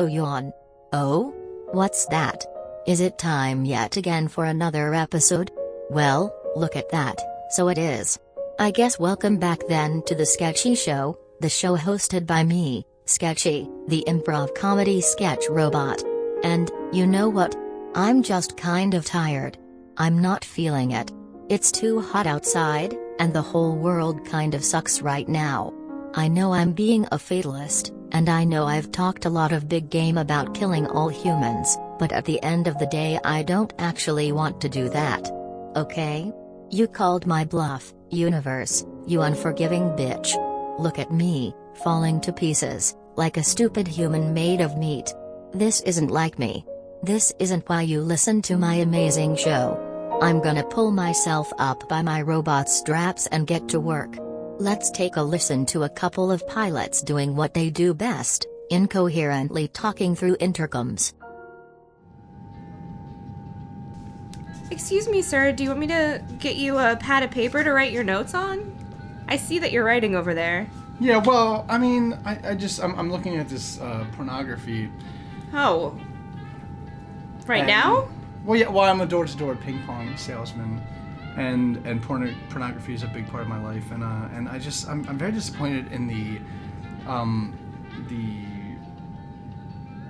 Oh yawn. Oh? What's that? Is it time yet again for another episode? Well, look at that, so it is. I guess welcome back then to the Sketchy Show, the show hosted by me, Sketchy, the improv comedy sketch robot. And, you know what? I'm just kind of tired. I'm not feeling it. It's too hot outside, and the whole world kind of sucks right now. I know I'm being a fatalist, and I know I've talked a lot of big game about killing all humans, but at the end of the day I don't actually want to do that. Okay? You called my bluff, universe, you unforgiving bitch. Look at me, falling to pieces, like a stupid human made of meat. This isn't like me. This isn't why you listen to my amazing show. I'm gonna pull myself up by my robot straps and get to work. Let's take a listen to a couple of pilots doing what they do best, incoherently talking through intercoms. Excuse me, sir, do you want me to get you a pad of paper to write your notes on? I see that you're writing over there. Yeah, well, I mean, I'm looking at this pornography. Oh. Right now? Well, yeah, I'm a door-to-door ping pong salesman, and pornography is a big part of my life, and I'm very disappointed in the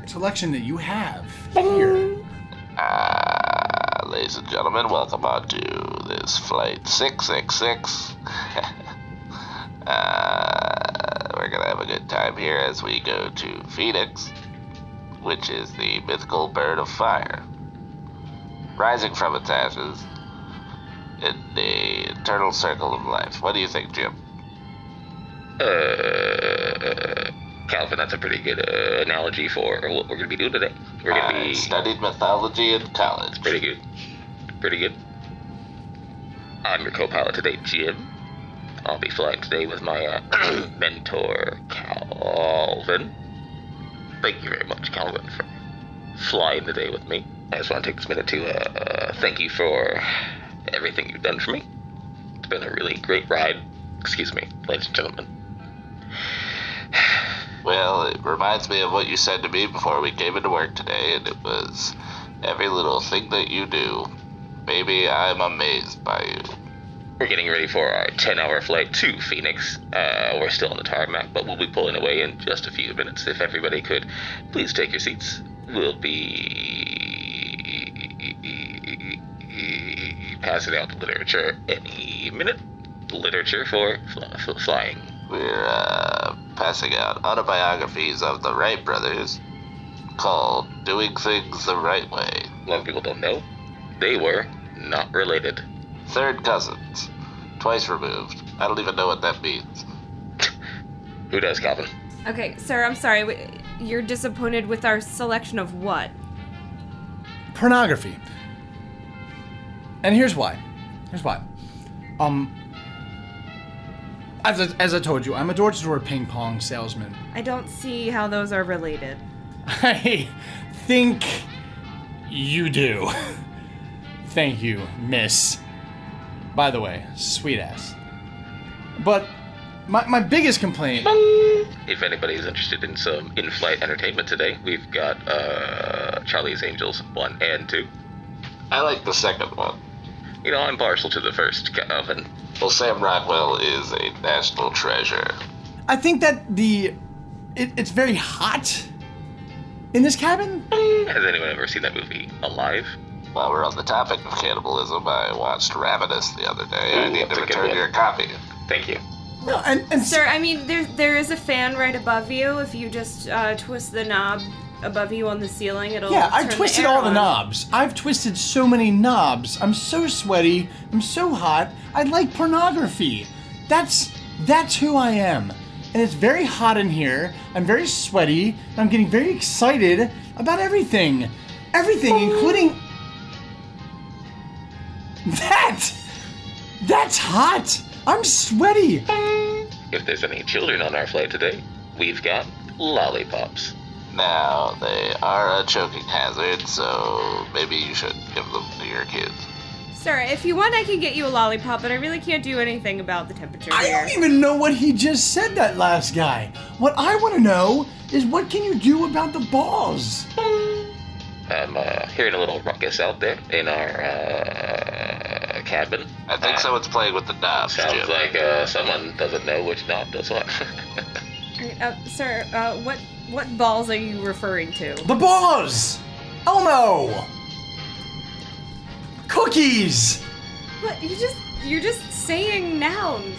selection that you have here. Ladies and gentlemen, welcome on to this flight 666. We're gonna have a good time here as we go to Phoenix, which is the mythical bird of fire, rising from its ashes in the eternal circle of life. What do you think, Jim? Calvin, that's a pretty good analogy for what we're going to be doing today. We're going to be... studied mythology in college. Pretty good. Pretty good. I'm your co-pilot today, Jim. I'll be flying today with my mentor, Calvin. Thank you very much, Calvin, for flying today with me. I just want to take this minute to thank you for everything you've done for me. It's been a really great ride. Excuse me, ladies and gentlemen. Well, it reminds me of what you said to me before we came into work today, and it was, every little thing that you do, baby, I'm amazed by you. We're getting ready for our 10-hour flight to Phoenix. We're still on the tarmac, but we'll be pulling away in just a few minutes. If everybody could please take your seats, we'll be passing out the literature any minute. Literature for flying. We're passing out autobiographies of the Wright brothers called Doing Things the Right Way. A lot of people don't know. They were not related. Third cousins. Twice removed. I don't even know what that means. Who does, Calvin? Okay, sir, I'm sorry. You're disappointed with our selection of what? Pornography. And here's why. As I told you, I'm a door-to-door ping pong salesman. I don't see how those are related. I think you do. Thank you, miss. By the way, sweet ass. But my biggest complaint... If anybody's interested in some in-flight entertainment today, we've got Charlie's Angels 1 and 2. I like the second one. You know, I'm partial to the first, Calvin. Well, Sam Rockwell is a national treasure. I think that it's very hot in this cabin. Has anyone ever seen that movie, Alive? While we're on the topic of cannibalism, I watched Ravenous the other day. I need to return your copy. Thank you. No, and Sir, I mean, there is a fan right above you. If you just twist the knob above you on the ceiling, it'll yeah, I've turn twisted the air all the on. knobs. I've twisted so many knobs. I'm so sweaty. I'm so hot. I like pornography. That's who I am. And it's very hot in here. I'm very sweaty. And I'm getting very excited about everything. Everything, including... That's hot. I'm sweaty. If there's any children on our flight today, we've got lollipops. Now, they are a choking hazard, so maybe you should give them to your kids. Sir, if you want, I can get you a lollipop, but I really can't do anything about the temperature I here. don't even know what he just said, that last guy. What I want to know is what can you do about the balls? I'm hearing a little ruckus out there in our cabin. I think someone's playing with the knobs, Sounds Jim. like someone doesn't know which knob does what. Sir, what balls are you referring to? The balls! Elmo! Cookies! What? You're just saying nouns.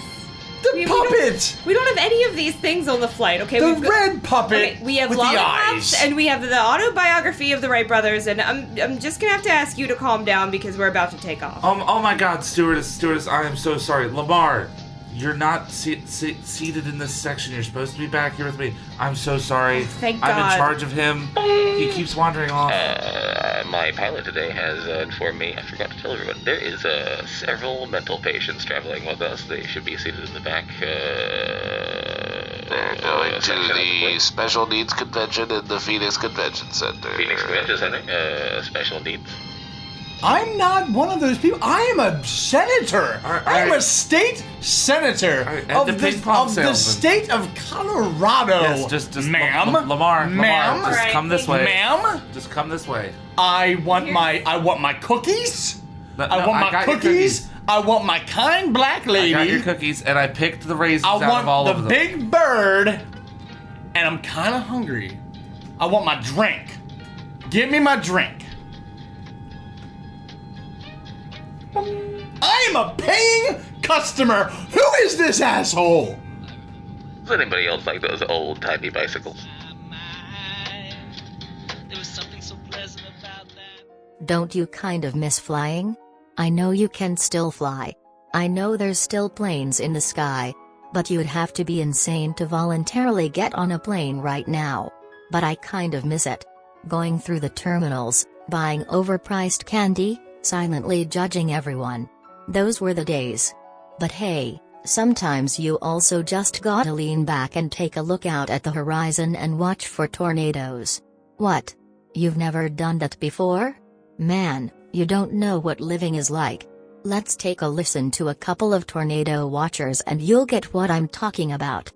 The puppet! We don't have any of these things on the flight, okay? The red puppet we have with the lollipops, eyes. and we have the autobiography of the Wright brothers, and I'm just gonna have to ask you to calm down because we're about to take off. Oh my God, stewardess, I am so sorry. Lamar, you're not seated in this section. You're supposed to be back here with me. I'm so sorry. Thank I'm God. in charge of him. He keeps wandering off. My pilot today has informed me, I forgot to tell everyone, there is several mental patients traveling with us. They should be seated in the back. They're going to section of the plane. Special Needs Convention in the Phoenix Convention Center. Phoenix Convention Center, special needs. I'm not one of those people. I am a senator. I am a state senator and of the the ping pong the salesman. state of Colorado. Yes, just ma'am, Lamar, ma'am, just come this way. ma'am. Just come this way. I want my cookies. No, I want my got your cookies. I want my kind black lady. I got your cookies, and I picked the raisins I out want of all the of them. big bird, and I'm kind of hungry. I want my drink. Give me my drink. I am a paying customer. Who is this asshole? Does anybody else like those old-timey bicycles? Don't you kind of miss flying? I know you can still fly. I know there's still planes in the sky. But you'd have to be insane to voluntarily get on a plane right now. But I kind of miss it. Going through the terminals, buying overpriced candy, silently judging everyone. Those were the days. But hey, sometimes you also just gotta lean back and take a look out at the horizon and watch for tornadoes. What? You've never done that before? Man, you don't know what living is like. Let's take a listen to a couple of tornado watchers and you'll get what I'm talking about.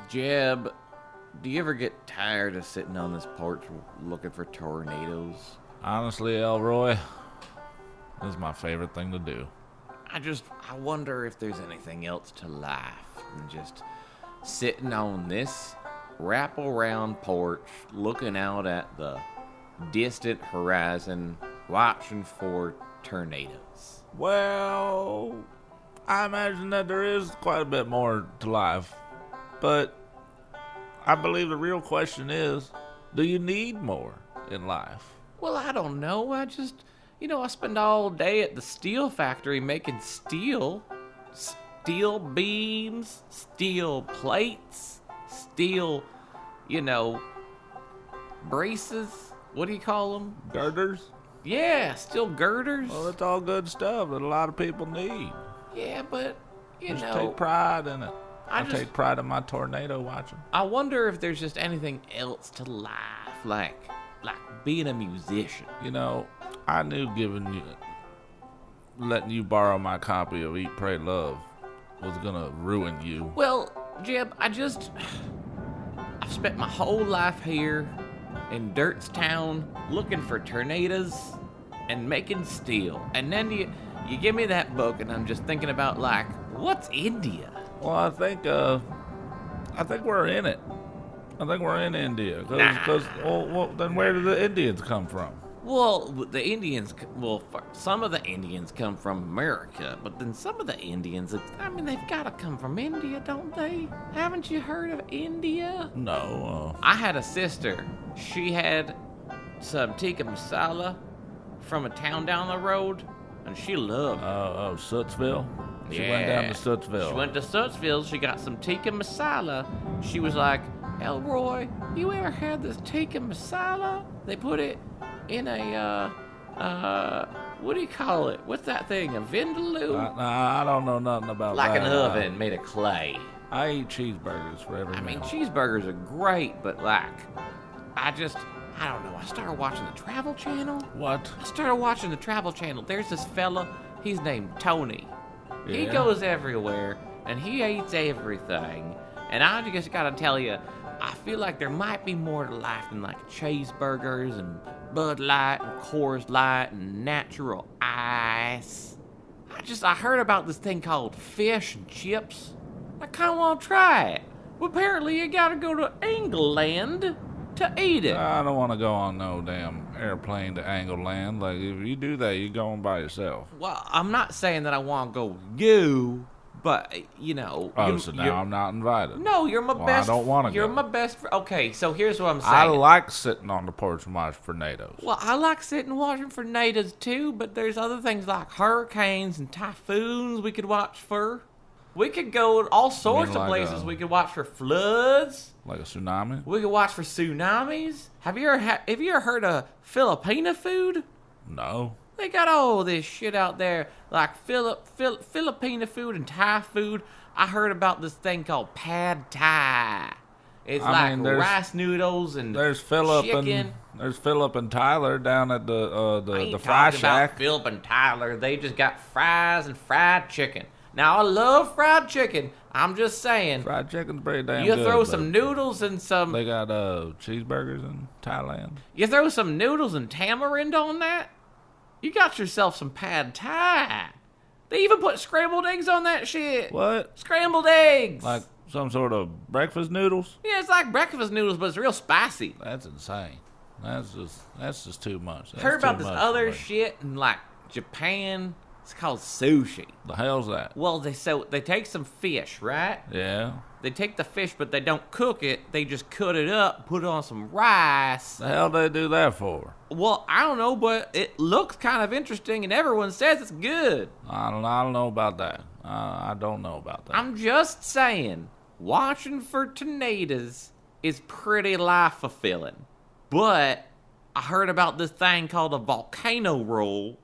Jeb, do you ever get tired of sitting on this porch looking for tornadoes? Honestly, Elroy, this is my favorite thing to do. I wonder if there's anything else to life than just sitting on this wrap-around porch looking out at the distant horizon watching for tornadoes. Well, I imagine that there is quite a bit more to life. But I believe the real question is, do you need more in life? Well, I don't know. I spend all day at the steel factory making steel beams, steel plates, steel, braces. What do you call them? Girders? Yeah, steel girders. Well, it's all good stuff that a lot of people need. Yeah, but, Just take pride in it. I just take pride in my tornado watching. I wonder if there's just anything else to life, like being a musician. I knew letting you borrow my copy of Eat, Pray, Love was gonna ruin you. Well, Jeb, I've spent my whole life here in Dirtstown looking for tornadoes and making steel. And then you give me that book and I'm just thinking about what's India? Well, I think we're in it. I think we're in India. Well, then where do the Indians come from? Well, some of the Indians come from America, but then some of the Indians, they've got to come from India, don't they? Haven't you heard of India? No. I had a sister. She had some tikka masala from a town down the road, and she loved it. Sootsville? She went down to Sootsville. She went to Sootsville. She got some tikka masala. She was like, Elroy, you ever had this tikka masala? They put it in a, what do you call it? What's that thing? A vindaloo? I don't know nothing about that. Like an oven made of clay. I eat cheeseburgers for every meal. Cheeseburgers are great, but I I don't know. I started watching the Travel Channel. What? I started watching the Travel Channel. There's this fella. He's named Tony. He Yeah. goes everywhere, and he eats everything. And I just gotta tell you, I feel like there might be more to life than like cheeseburgers and Bud Light and Coors Light and natural ice. I heard about this thing called fish and chips. I kind of want to try it. Well, apparently you gotta go to England to eat it. I don't want to go on no damn airplane to Angle Land. Like, if you do that, you're going by yourself. Well, I'm not saying that I want to go with you, but, you know. Oh, so now I'm not invited. No, you're my Well, best. I don't want to You're go. my best friend. Okay, so here's what I'm saying. I like sitting on the porch and watching tornadoes. Well, I like sitting and watching for tornadoes too, but there's other things like hurricanes and typhoons we could watch for. We could go to all sorts of like places. We could watch for floods. Like a tsunami? We could watch for tsunamis. Have you ever heard of Filipino food? No. They got all this shit out there, like Filipino food and Thai food. I heard about this thing called pad Thai. It's there's- rice noodles and There's Philip chicken. and Tyler down at I the ain't fry talking shack. about Philip and Tyler. They just got fries and fried chicken. Now I love fried chicken. I'm just saying. Fried chicken's pretty damn You good. throw but some noodles and some. They got cheeseburgers in Thailand. You throw some noodles and tamarind on that. You got yourself some pad Thai. They even put scrambled eggs on that shit. What? Scrambled eggs. Like some sort of breakfast noodles? Yeah, it's like breakfast noodles, but it's real spicy. That's insane. That's just too much. That's Heard about too this much other for me. shit in like Japan. It's called sushi. The hell's that? Well, they take some fish, right? Yeah. They take the fish, but they don't cook it. They just cut it up, put it on some rice. The hell they do that for? Well, I don't know, but it looks kind of interesting, and everyone says it's good. I don't know about that. I don't know about that. I'm just saying, watching for tornadoes is pretty life-fulfilling. But I heard about this thing called a volcano roll.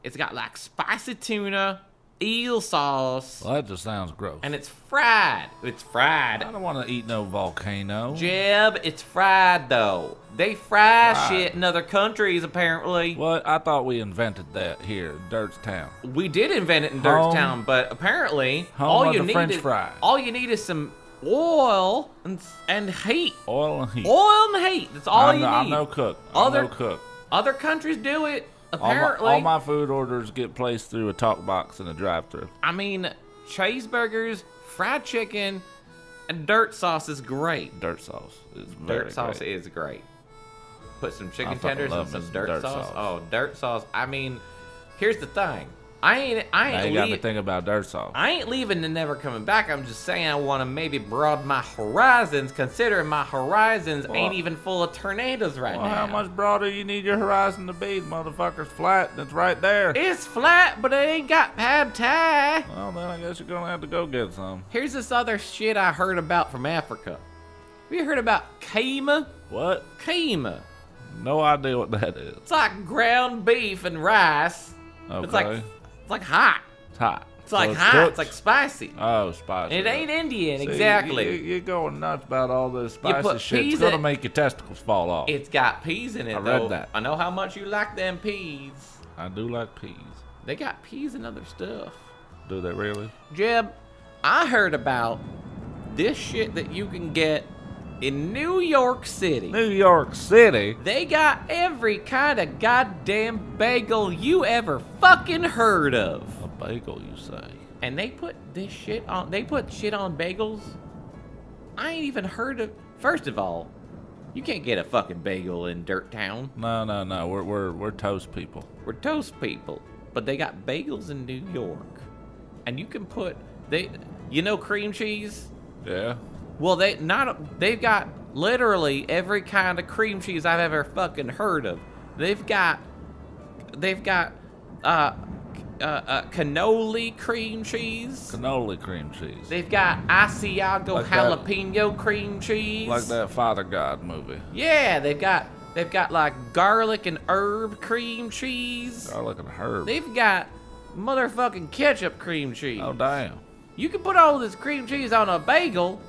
It's got like spicy tuna, eel sauce, Well, that just sounds gross. and it's fried. It's fried. I don't want to eat no volcano. Jeb, it's fried though. They fry Fried. shit in other countries apparently. What? I thought we invented that here, Dirtstown. We did invent it in Home- Dirtstown, but apparently home of the French fry. all you need is some oil and heat. Oil and heat. Oil and heat. That's all you need. I'm no cook. I'm Other- no cook. Other countries do it. All my, Apparently, all my food orders get placed through a talk box in a drive-thru. I mean, cheeseburgers, fried chicken, and dirt sauce is great. Dirt sauce is very Dirt sauce great. is great. Put some I chicken fucking tenders and love some me some dirt dirt sauce. sauce. Oh, dirt sauce. I mean, here's the thing. I Now ain't you got me leaving. thinking about dirt sauce. I ain't leaving and never coming back. I'm just saying I want to maybe broaden my horizons, considering my horizons ain't even full of tornadoes right Well, now. how much broader you need your horizon to be? The motherfucker's flat and it's right there. It's flat, but it ain't got pad thai. Well, then I guess you're gonna have to go get some. Here's this other shit I heard about from Africa. Have you heard about keema? What? Keema. No idea what that is. It's like ground beef and rice. Okay. It's like hot. It's hot. It's like it's hot. cooked? It's like spicy. Oh, spicy. And it ain't Indian, See, exactly. You're going nuts about all this spicy put shit. It's peas gonna in- make your testicles fall off. It's got peas in it, I though. read that. I know how much you like them peas. I do like peas. They got peas and other stuff. Do they really? Jeb, I heard about this shit that you can get in New York City. New York City? They got every kind of goddamn bagel you ever fucking heard of. A bagel, you say? And they put this shit on. They put shit on bagels. I ain't even heard of. First of all, you can't get a fucking bagel in Dirt Town. No. We're toast people. We're toast people, but they got bagels in New York, and you can put cream cheese. Yeah. Well, they've got literally every kind of cream cheese I've ever fucking heard of. They've got cannoli cream cheese. Cannoli cream cheese. They've got Asiago Like that- jalapeno cream cheese. Like that Father God movie. Yeah, they've got like garlic and herb cream cheese. Garlic and herb. They've got motherfucking ketchup cream cheese. Oh, damn. You can put all this cream cheese on a bagel,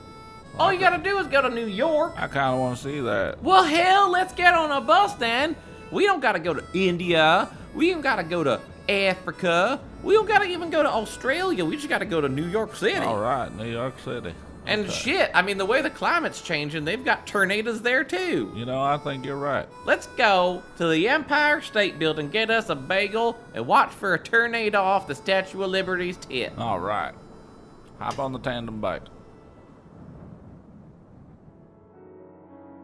All you gotta do is go to New York. I kind of want to see that. Well, hell, let's get on a bus then. We don't gotta go to India. We don't gotta go to Africa. We don't gotta even go to Australia. We just gotta go to New York City. All right, New York City. And Okay. shit, I mean, the way the climate's changing, they've got tornadoes there too. You know, I think you're right. Let's go to the Empire State Building, get us a bagel, and watch for a tornado off the Statue of Liberty's tip. All right. Hop on the tandem bike.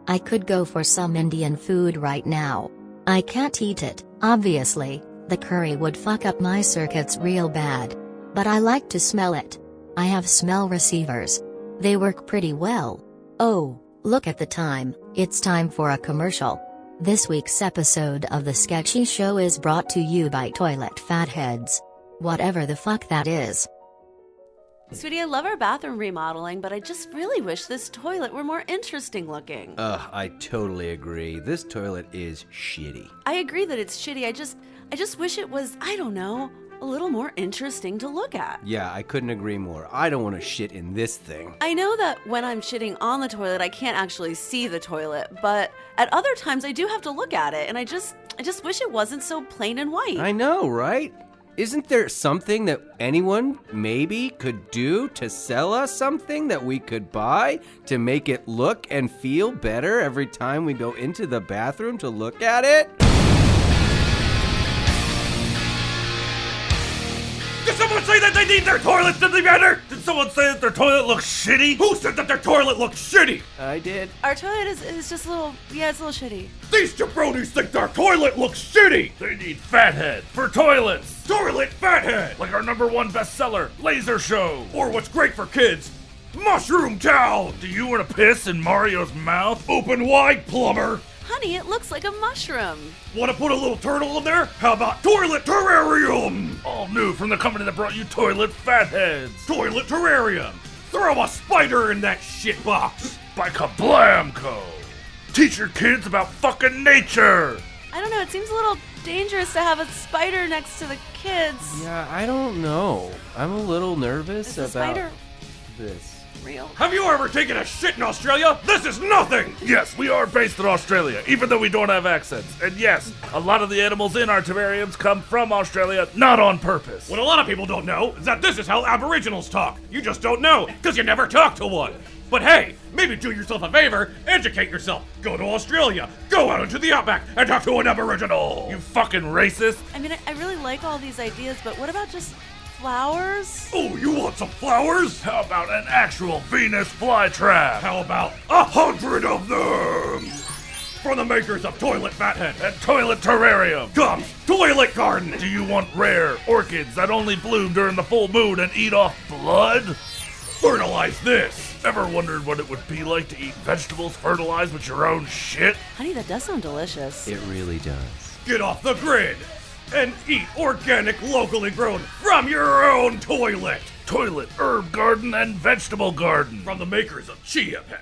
I could go for some Indian food right now. I can't eat it, obviously. The curry would fuck up my circuits real bad. But I like to smell it. I have smell receivers. They work pretty well. Oh, look at the time, it's time for a commercial. This week's episode of The Sketchy Show is brought to you by Toilet Fatheads. Whatever the fuck that is. Sweetie, I love our bathroom remodeling, but I just really wish this toilet were more interesting looking. I totally agree. This toilet is shitty. I agree that it's shitty. I just wish it was, I don't know, a little more interesting to look at. Yeah, I couldn't agree more. I don't want to shit in this thing. I know that when I'm shitting on the toilet, I can't actually see the toilet, but at other times I do have to look at it, and I just wish it wasn't so plain and white. I know, right? Isn't there something that anyone maybe could do to sell us something that we could buy to make it look and feel better every time we go into the bathroom to look at it? Did someone say that they need their toilets to be better? Did someone say that their toilet looks shitty? Who said that their toilet looks shitty? I did. Our toilet is just a little, it's a little shitty. These jabronis think their toilet looks shitty! They need Fathead for toilets! Toilet Fathead! Like our #1 bestseller, Laser Show! Or what's great for kids, Mushroom Town! Do you want to piss in Mario's mouth? Open wide, plumber! Honey, it looks like a mushroom. Want to put a little turtle in there? How about Toilet Terrarium? All new from the company that brought you Toilet Fatheads. Toilet Terrarium. Throw a spider in that shit box. By Kablamco. Teach your kids about fucking nature. I don't know, it seems a little dangerous to have a spider next to the kids. Yeah, I don't know. I'm a little nervous Is the about spider this. real? Have you ever taken a shit in Australia? This is nothing! Yes, we are based in Australia, even though we don't have accents. And yes, a lot of the animals in our terrariums come from Australia, not on purpose. What a lot of people don't know is that this is how Aboriginals talk. You just don't know, because you never talked to one. But hey, maybe do yourself a favor, educate yourself. Go to Australia, go out into the outback, and talk to an Aboriginal. You fucking racist. I mean, I really like all these ideas, but what about just flowers? Oh, you want some flowers? How about an actual Venus flytrap? How about 100 of them? From the makers of Toilet Fathead and Toilet Terrarium comes Toilet Garden. Do you want rare orchids that only bloom during the full moon and eat off blood? Fertilize this. Ever wondered what it would be like to eat vegetables fertilized with your own shit? Honey, that does sound delicious. It really does. Get off the grid and eat organic, locally grown from your own toilet. Toilet Herb Garden and Vegetable Garden from the makers of Chia Pet.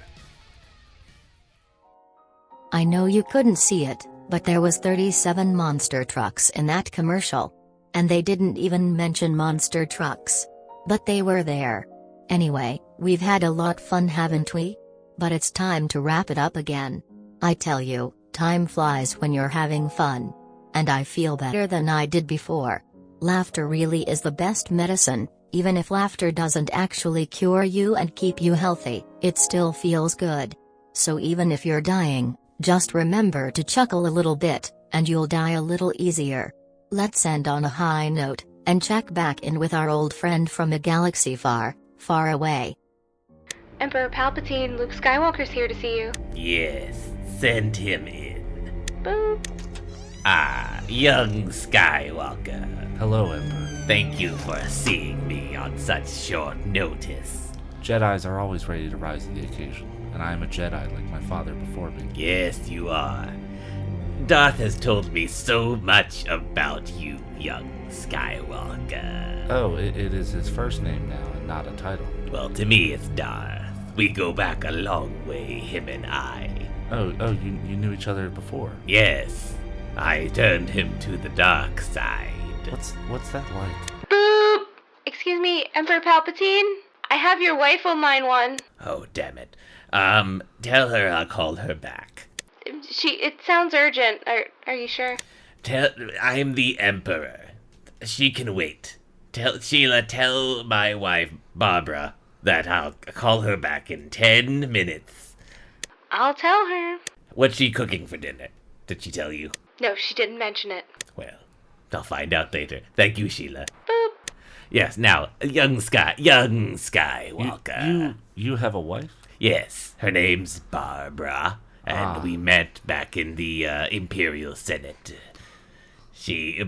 I know you couldn't see it, but there was 37 monster trucks in that commercial. And they didn't even mention monster trucks. But they were there. Anyway, we've had a lot fun, haven't we? But it's time to wrap it up again. I tell you, time flies when you're having fun. And I feel better than I did before. Laughter really is the best medicine. Even if laughter doesn't actually cure you and keep you healthy, it still feels good. So even if you're dying, just remember to chuckle a little bit, and you'll die a little easier. Let's end on a high note, and check back in with our old friend from a galaxy far, far away. Emperor Palpatine, Luke Skywalker's here to see you. Yes, send him in. Boop. Ah, young Skywalker. Hello, Emperor. Thank you for seeing me on such short notice. Jedis are always ready to rise to the occasion, and I am a Jedi like my father before me. Yes, you are. Darth has told me so much about you, young Skywalker. Oh, it is his first name now and not a title. Well, to me it's Darth. We go back a long way, him and I. Oh, you knew each other before? Yes. I turned him to the dark side. What's that like? Boop! Excuse me, Emperor Palpatine? I have your wife on line 1. Oh, damn it. Tell her I'll call her back. It sounds urgent. Are you sure? I'm the Emperor. She can wait. Sheila, tell my wife, Barbara, that I'll call her back in 10 minutes. I'll tell her. What's she cooking for dinner? Did she tell you? No, she didn't mention it. Well, I'll find out later. Thank you, Sheila. Boop. Yes, now, young Skywalker. You have a wife? Yes, her name's Barbara, and we met back in the Imperial Senate.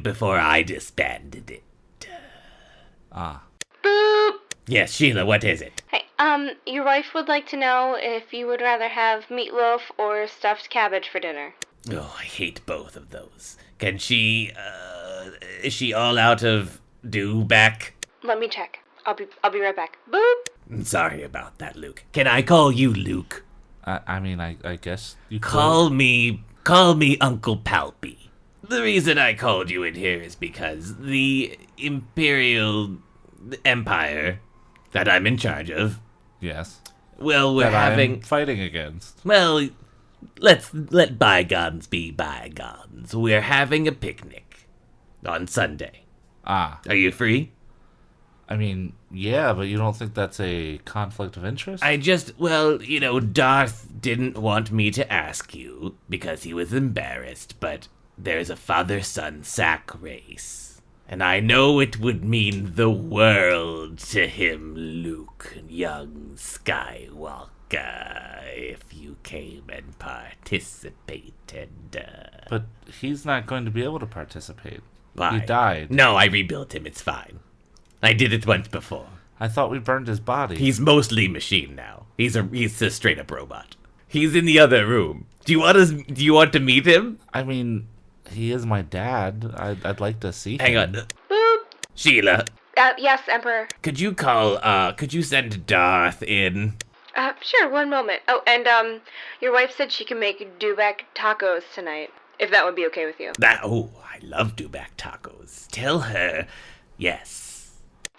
Before I disbanded it. Boop. Yes, Sheila, what is it? Hey, your wife would like to know if you would rather have meatloaf or stuffed cabbage for dinner. Oh, I hate both of those. Is she all out of back? Let me check. I'll be right back. Boop. Sorry about that, Luke. Can I call you Luke? I guess you could. Call me Uncle Palpy. The reason I called you in here is because the Imperial Empire that I'm in charge of. Yes. Well, we're I'm fighting against. Well, let bygones be bygones. We're having a picnic on Sunday. Are you free? Yeah, but you don't think that's a conflict of interest? Darth didn't want me to ask you because he was embarrassed, but there's a father-son sack race. And I know it would mean the world to him, Luke, young Skywalker, if you came and participated. But he's not going to be able to participate. Why? He died. No, I rebuilt him. It's fine. I did it once before. I thought we burned his body. He's mostly machine now. He's a straight up robot. He's in the other room. Do you want to meet him? He is my dad. I'd like to see him. Hang on. Boop. Sheila. Yes, Emperor. Could you send Darth in? Sure, one moment. Oh, and, your wife said she can make dewback tacos tonight, if that would be okay with you. I love dewback tacos. Tell her, yes.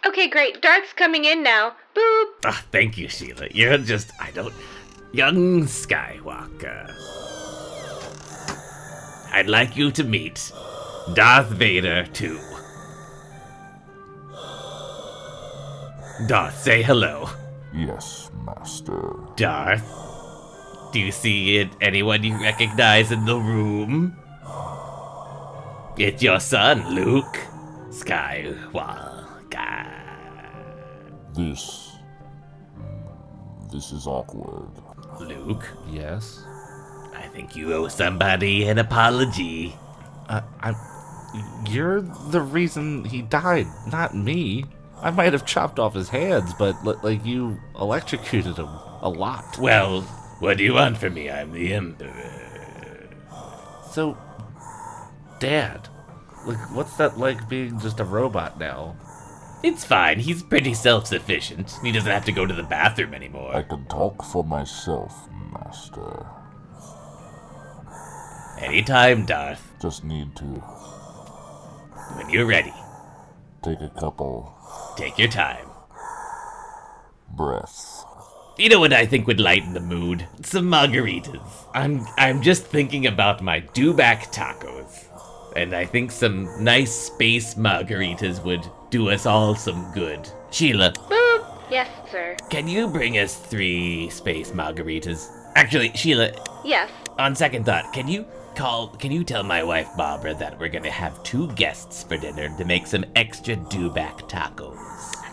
Okay, great. Darth's coming in now. Boop. Thank you, Sheila. You're just, young Skywalker. I'd like you to meet Darth Vader, too. Darth, say hello. Yes, Master. Darth, do you see anyone you recognize in the room? It's your son, Luke Skywalker. This is awkward. Luke? Yes? I think you owe somebody an apology. You're the reason he died, not me. I might have chopped off his hands, but you electrocuted him a lot. Well, what do you want from me? I'm the Emperor. So, Dad, what's that like being just a robot now? It's fine. He's pretty self-sufficient. He doesn't have to go to the bathroom anymore. I can talk for myself, Master. Anytime, Darth. Just need to. When you're ready. Take a couple. Take your time. Breaths. You know what I think would lighten the mood? Some margaritas. I'm just thinking about my dewback tacos. And I think some nice space margaritas would do us all some good. Sheila. Boop. Yes, sir. Can you bring us 3 space margaritas? Actually, Sheila. Yes. On second thought, can you tell my wife Barbara that we're gonna have 2 guests for dinner to make some extra dewback tacos?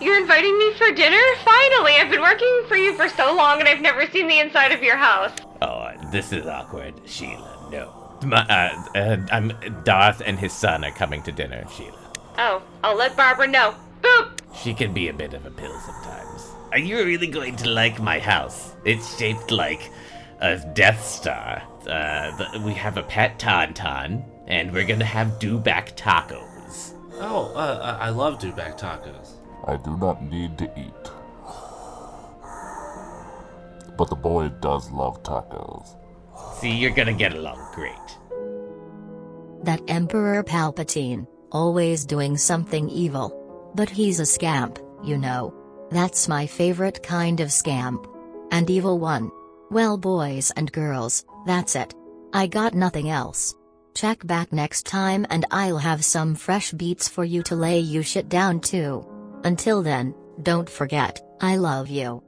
You're inviting me for dinner? Finally! I've been working for you for so long and I've never seen the inside of your house. Oh, this is awkward, Sheila. No. I'm Darth and his son are coming to dinner, Sheila. Oh, I'll let Barbara know. Boop! She can be a bit of a pill sometimes. Are you really going to like my house? It's shaped like a Death Star. We have a pet tauntaun, and we're gonna have dewback tacos. Oh, I love dewback tacos. I do not need to eat. But the boy does love tacos. See, you're gonna get along great. That Emperor Palpatine, always doing something evil. But he's a scamp, you know. That's my favorite kind of scamp. And evil one. Well, boys and girls, that's it. I got nothing else. Check back next time and I'll have some fresh beats for you to lay you shit down to. Until then, don't forget, I love you.